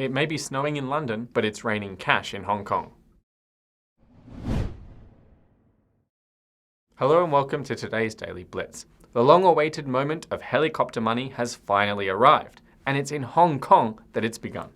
It may be snowing in London, but it's raining cash in Hong Kong. Hello and welcome to today's Daily Blitz. The long-awaited moment of helicopter money has finally arrived, and it's in Hong Kong that it's begun.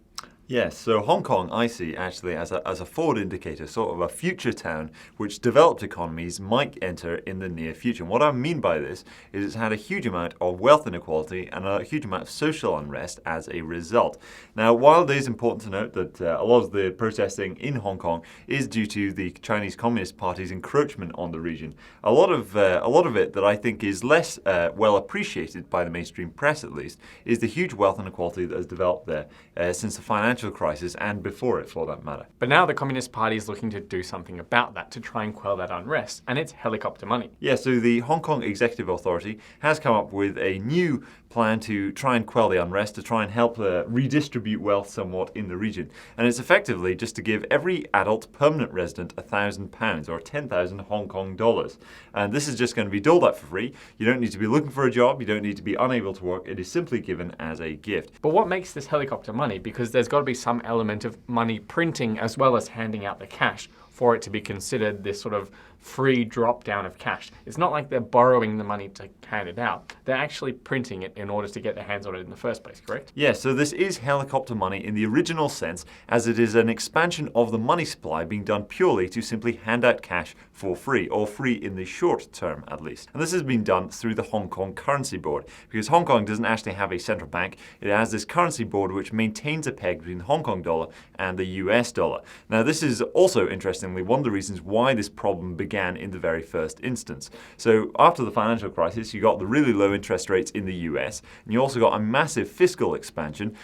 Yes, so Hong Kong I see actually as a forward indicator, sort of a future town which developed economies might enter in the near future. And what I mean by this is it's had a huge amount of wealth inequality and a huge amount of social unrest as a result. Now, while it is important to note that a lot of the protesting in Hong Kong is due to the Chinese Communist Party's encroachment on the region, a lot of it that I think is less well appreciated by the mainstream press at least is the huge wealth inequality that has developed there since the financial crisis and before it, for that matter. But now the Communist Party is looking to do something about that to try and quell that unrest, and it's helicopter money. Yeah, so the Hong Kong Executive Authority has come up with a new plan to try and quell the unrest, to try and help redistribute wealth somewhat in the region. And it's effectively just to give every adult permanent resident £1,000 or 10,000 Hong Kong dollars. And this is just going to be doled out for free. You don't need to be looking for a job. You don't need to be unable to work. It is simply given as a gift. But what makes this helicopter money? Because there's got to be some element of money printing as well as handing out the cash for it to be considered this sort of free drop down of cash. It's not like they're borrowing the money to hand it out. They're actually printing it in order to get their hands on it in the first place, correct? Yes, so this is helicopter money in the original sense, as it is an expansion of the money supply being done purely to simply hand out cash for free, or free in the short term at least. And this has been done through the Hong Kong Currency Board, because Hong Kong doesn't actually have a central bank. It has this currency board which maintains a peg between the Hong Kong dollar and the US dollar. Now, this is also, interestingly, one of the reasons why this problem began in the very first instance. So after the financial crisis, you got the really low interest rates in the US, and you also got a massive fiscal expansion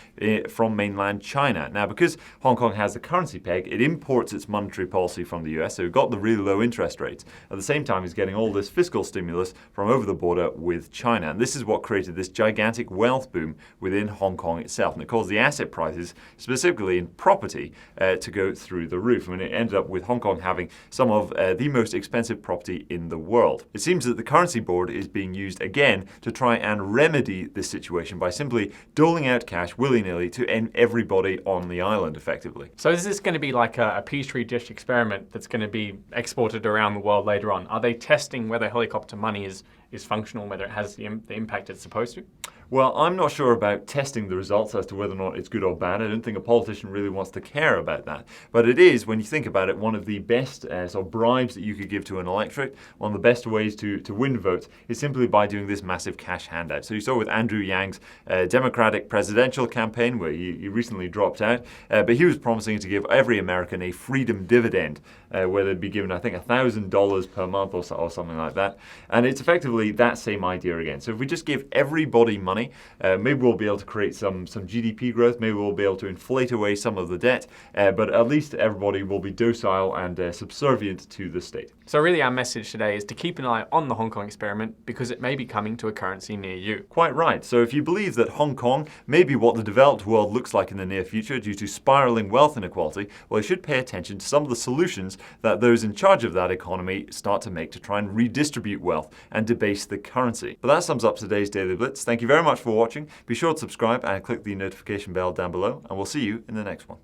from mainland China. Now, because Hong Kong has the currency peg, it imports its monetary policy from the US, so we've got the really low interest rates. At the same time, it's getting all this fiscal stimulus from over the border with China. And this is what created this gigantic wealth boom within Hong Kong itself. And it caused the asset prices, specifically in property, to go through the roof. I mean, it ended up with Hong Kong having some of the most expensive property in the world. It seems that the currency board is being used again to try and remedy this situation by simply doling out cash willy-nilly to everybody on the island, effectively. So is this going to be like a Petri dish experiment that's going to be exported around the world later on? Are they testing whether helicopter money is functional, whether it has the impact it's supposed to? Well, I'm not sure about testing the results as to whether or not it's good or bad. I don't think a politician really wants to care about that. But it is, when you think about it, one of the best sort of bribes that you could give to an electorate. One of the best ways to win votes is simply by doing this massive cash handout. So you saw with Andrew Yang's Democratic presidential campaign, where he recently dropped out, but he was promising to give every American a freedom dividend, where they'd be given, I think, $1,000 per month or something like that. And it's effectively that same idea again. So if we just give everybody money, maybe we'll be able to create some GDP growth, maybe we'll be able to inflate away some of the debt, but at least everybody will be docile and subservient to the state. So really our message today is to keep an eye on the Hong Kong experiment because it may be coming to a currency near you. Quite right. So if you believe that Hong Kong may be what the developed world looks like in the near future due to spiraling wealth inequality, well, you should pay attention to some of the solutions that those in charge of that economy start to make to try and redistribute wealth and debase the currency. But that sums up today's Daily Blitz. Thank you very much for watching. Be sure to subscribe and click the notification bell down below, and we'll see you in the next one.